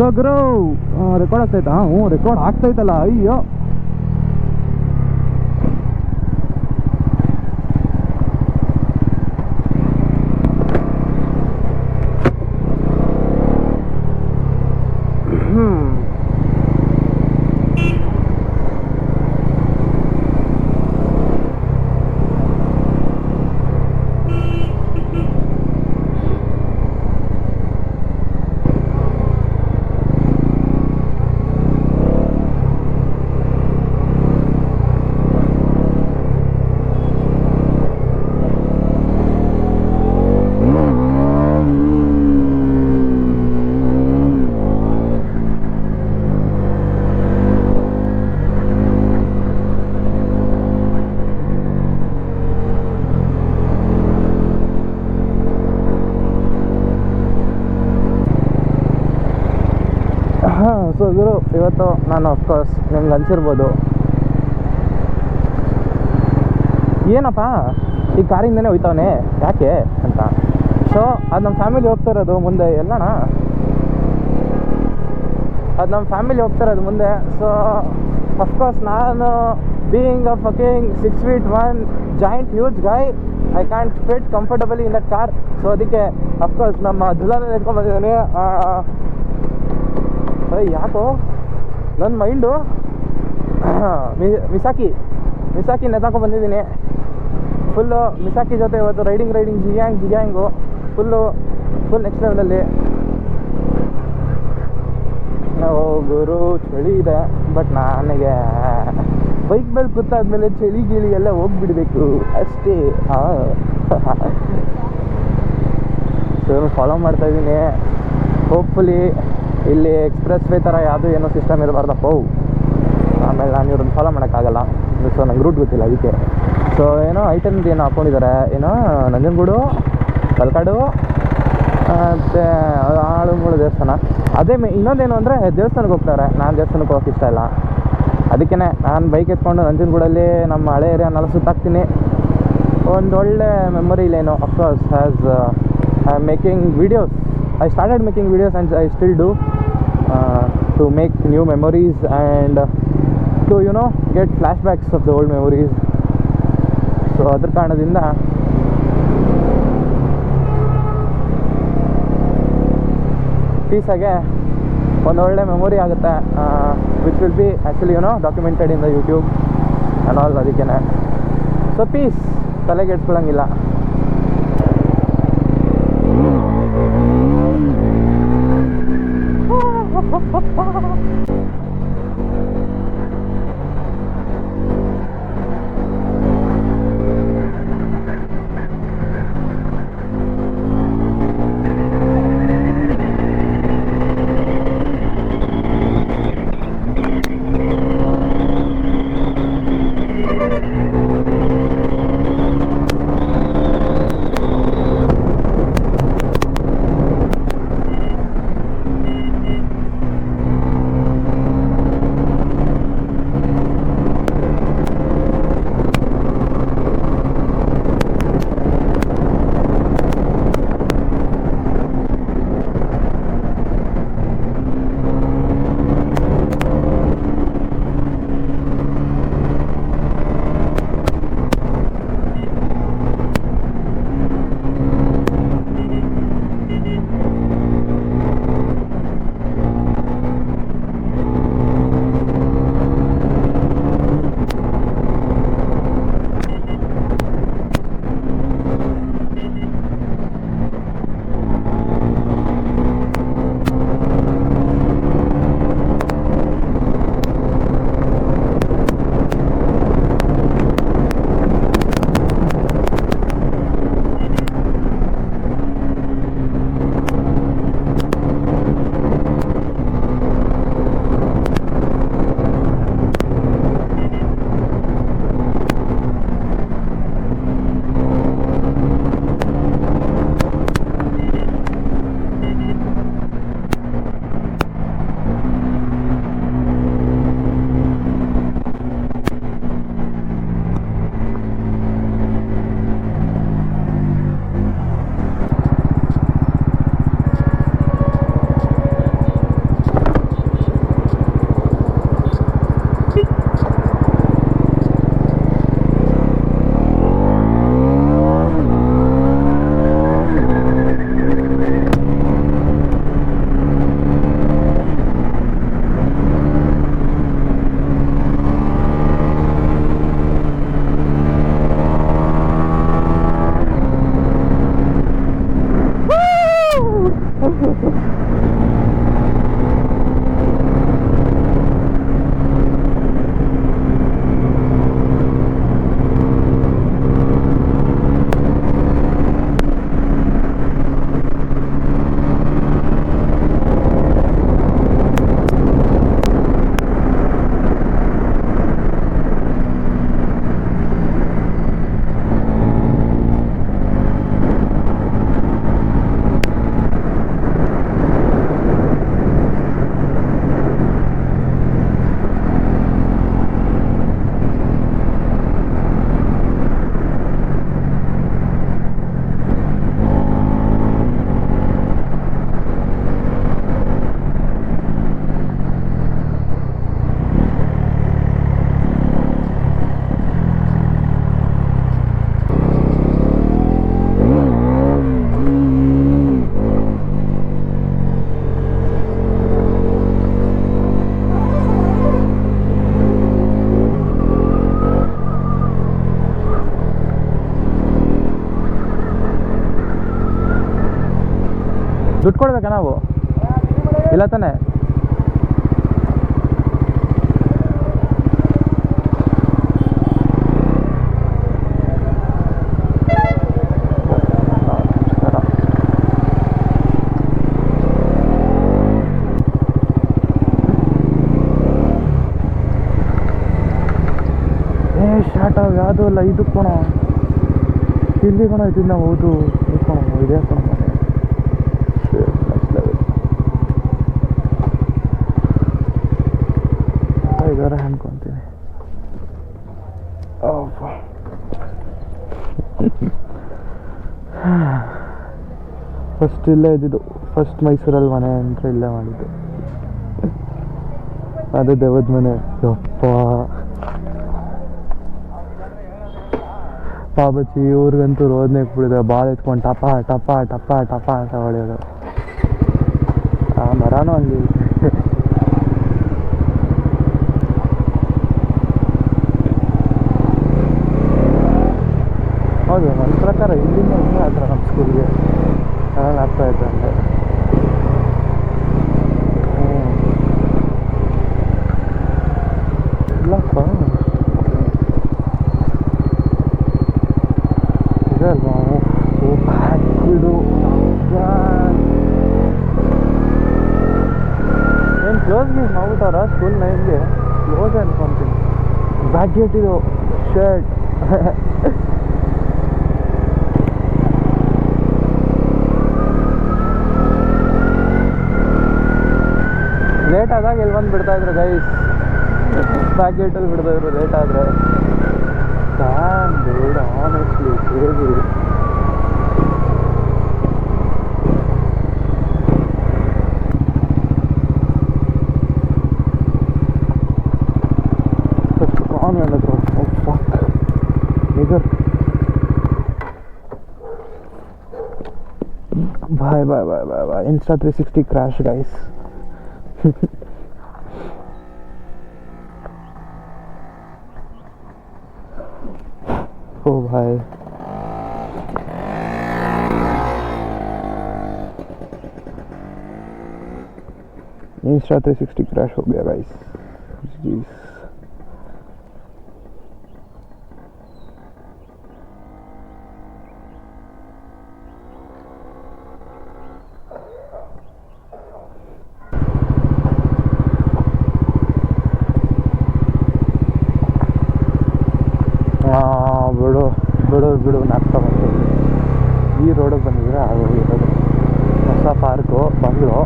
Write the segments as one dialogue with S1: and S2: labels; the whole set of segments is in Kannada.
S1: ಸೊ ಗುರು ರೆಕಾರ್ಡ್ ಆಗ್ತೈತಾ? ಹ್ಞೂ ರೆಕಾರ್ಡ್ ಆಗ್ತೈತಲ್ಲ. ಅಯ್ಯೋ ಸೊ ಗುರು, ಇವತ್ತು ನಾನು ಅಫ್ಕೋರ್ಸ್ ನಿಮ್ಗೆ ಅನ್ಸಿರ್ಬೋದು ಏನಪ್ಪ ಈ ಕಾರಿಂದನೇ ಹೋಯ್ತವನೆ ಯಾಕೆ ಅಂತ. ಸೊ ಅದು ನಮ್ಮ ಫ್ಯಾಮಿಲಿ ಹೋಗ್ತಾ ಇರೋದು ಮುಂದೆ ಎಲ್ಲಣ್ಣ, ಅದು ನಮ್ಮ ಫ್ಯಾಮಿಲಿ ಹೋಗ್ತಾ ಇರೋದು ಮುಂದೆ. ಸೊ ಅಫ್ಕೋರ್ಸ್ ನಾನು being a fucking 6 feet 1 joint huge guy, I can't fit comfortably in that car. So ಅದಕ್ಕೆ ಅಫ್ಕೋರ್ಸ್ ನಮ್ಮ ದುಲಾನ ಎತ್ಕೊಂಡು ಬಂದಿದ್ದಾನೆ. ಯಾಕೋ ನನ್ನ ಮೈಂಡು ಮಿಸಾಕಿ ನೆತಾಕೊ ಬಂದಿದ್ದೀನಿ. ಫುಲ್ಲು ಮಿಸಾಕಿ ಜೊತೆ ಇವತ್ತು ರೈಡಿಂಗ್ ಜಿಗ್ಯಾಂಗು ಫುಲ್ ನೆಕ್ಸ್ಟ್ ಲೆವೆಲಲ್ಲಿ. ಗುರು ಚಳಿ ಇದೆ, ಬಟ್ ನನಗೆ ಬೈಕ್ ಮೇಲೆ ಕೂತಾದ್ಮೇಲೆ ಚಳಿ ಗಿಳಿ ಎಲ್ಲ ಹೋಗ್ಬಿಡ್ಬೇಕು ಅಷ್ಟೇ. ಸೊ ಫಾಲೋ ಮಾಡ್ತಾಯಿದ್ದೀನಿ. ಹೋಪ್ಫುಲಿ ಇಲ್ಲಿ ಎಕ್ಸ್ಪ್ರೆಸ್ ವೇ ಥರ ಯಾವುದೂ ಏನೋ ಸಿಸ್ಟಮ್ ಇರಬಾರ್ದಪ್ಪ. ಆಮೇಲೆ ನಾನು ಇವ್ರನ್ನ ಫಾಲೋ ಮಾಡೋಕ್ಕಾಗಲ್ಲ. ಸೊ ನಂಗೆ ರೂಟ್ ಗೊತ್ತಿಲ್ಲ ಅದಕ್ಕೆ. ಸೊ ಏನೋ ಐಟಮ್ದು ಏನೋ ಹಾಕ್ಕೊಂಡಿದ್ದಾರೆ, ಏನೋ ನಂಜನಗೂಡು, ತಲಕಾಡು ಮತ್ತು ಆಳುಗಳು ದೇವಸ್ಥಾನ. ಅದೇ ಇನ್ನೊಂದೇನು ಅಂದರೆ ದೇವಸ್ಥಾನಕ್ಕೆ ಹೋಗ್ತಾರೆ. ನಾನು ದೇವಸ್ಥಾನಕ್ಕೆ ಹೋಗೋಕೆ ಇಷ್ಟ ಇಲ್ಲ. ಅದಕ್ಕೇ ನಾನು ಬೈಕ್ ಎತ್ಕೊಂಡು ನಂಜನಗೂಡಲ್ಲಿ ನಮ್ಮ ಹಳೆ ಏರಿಯಾನೆಲ್ಲ ಸುತ್ತಾಕ್ತೀನಿ. ಒಂದೊಳ್ಳೆ memory lane. Of course as I am making videos, I started making videos and I still do to make new memories and to get flashbacks of the old memories. So ಅದರ ಕಾರಣದಿಂದ ಪೀಸಾಗೆ ಒಂದೊಳ್ಳೆ ಮೆಮೊರಿ ಆಗುತ್ತೆ, which will be actually documented in the YouTube and all. ಅದಕ್ಕೇ ಸೊ ಪೀಸ್, ತಲೆಗೆ ಇಟ್ಕೊಳ್ಳೋಂಗಿಲ್ಲ. ದುಡ್ಡು ಕೊಡ್ಬೇಕಾ ನಾವು? ಇಲ್ಲ ತಾನೆ? ಶಾರ್ಟ್ ಆಗಿ ಯಾವುದೂ ಅಲ್ಲ, ಇದು ಕಣ, ಇಲ್ಲಿ ಕಣ, ಇದನ್ನ ಹೌದು ಕಣ, ಇದೇ ಕಣ ಮನೆ. ಇದರ ಅನ್ಕೊಂತೀನಿ. ಫಸ್ಟ್ ಇಲ್ಲೇ ಇದ್ದಿದ್ದು, ಫಸ್ಟ್ ಮೈಸೂರಲ್ಲಿ ಮನೆ ಅಂದರೆ ಇಲ್ಲೇ ಮಾಡಿದ್ದು. ಅದೇ ದೇವದ ಮನೆ. ಯಪ್ಪ ಪಾಬಚ್ಚಿ ಇವ್ರಿಗಂತೂ ರೋದನೆ ಬಿಡಿದೆ, ಬಾಲ್ ಎತ್ಕೊಂಡು ಟಪ ಟಪ ಟಪ ಟಪ ಅಂತ ಹೊಡೆಯೋದು. ಆ ಮರನೂ ಹಂಗೆ ಹೌದು. ನನ್ನ ಪ್ರಕಾರ ಇಲ್ಲಿಂದ ಇನ್ನೂ ಹತ್ರ ನಮ್ಮ ಸ್ಕೂಲ್ಗೆ ಚೆನ್ನಾಗಿ ಆಗ್ತಾ ಇತ್ತು ಅಂದರೆ. ಇಲ್ಲಪ್ಪ ಇದೆ ಅಲ್ವಾ ಇದು. ಏನು ಕ್ಲೋಸ್ ಗೀಸ್ ಮಾಡ್ಬಿಟ್ಟವ್ರ ಸ್ಕೂಲ್ನ? ಹಿಂಗೆ ಕ್ಲೋಸ್ ಅನ್ಕೊಂತೀನಿ. ಬ್ಯಾಕ್ ಗೇಟ್ ಇದು ಶರ್ಟ್. ಲೇಟ್ ಆದಾಗ ಇಲ್ಲಿ ಬಂದು ಬಿಡ್ತಾಯಿದ್ರು ಗೈಸ್, ಬ್ಯಾಕ್ ಗೇಟಲ್ಲಿ ಬಿಡ್ತಾಯಿದ್ರು ಲೇಟ್ ಆದರೆ. ಡ್ಯಾಮ್ ಬೇಡ ಆನೆಸ್ಟ್ಲಿ ಕ್ರೇಜಿ. ಫಸ್ಟ್ ಕಾನ್ ಹೇಳಿದ್ರು nigger boy boy boy boy boy. Insta 360 crash guys. ओ भाई Insta 360 क्रैश हो गया गाइस. ಬಿಡು ನಾಗ್ತಾ ಬಂದಿದ್ದೀವಿ. ಈ ರೋಡಿಗೆ ಬಂದಿದ್ರೆ ಅದು ಇರೋದು ಹೊಸ ಪಾರ್ಕು ಬಂಗ್ಲೋ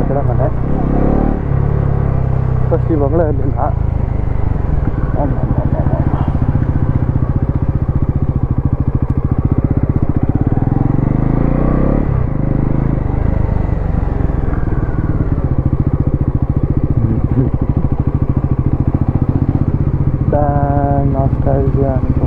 S1: ಎದುರ ಮನೆ. ಫಸ್ಟ್ ಈ ಬಂಗ್ಲೋ ಇರಲಿಲ್ಲ. ನಾಸ್ಟಾಲ್ಜಿಯಾ ಅಂತ.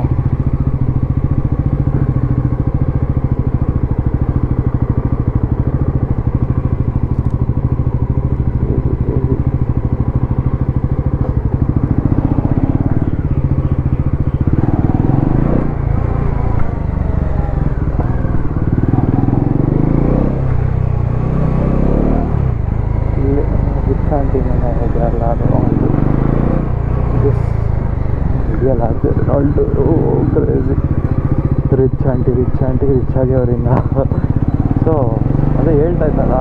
S1: ಇದೆಯಲ್ಲ ರೆನಾಲ್ಡು ಕ್ರೇಜಿ ರಿಚ್ ಆಂಟಿ ರಿಚ್ ಆಗಿ ಅವ್ರಿಂದ. ಸೊ ಅದೇ ಹೇಳ್ತಾ ಇದ್ದಲ್ಲ,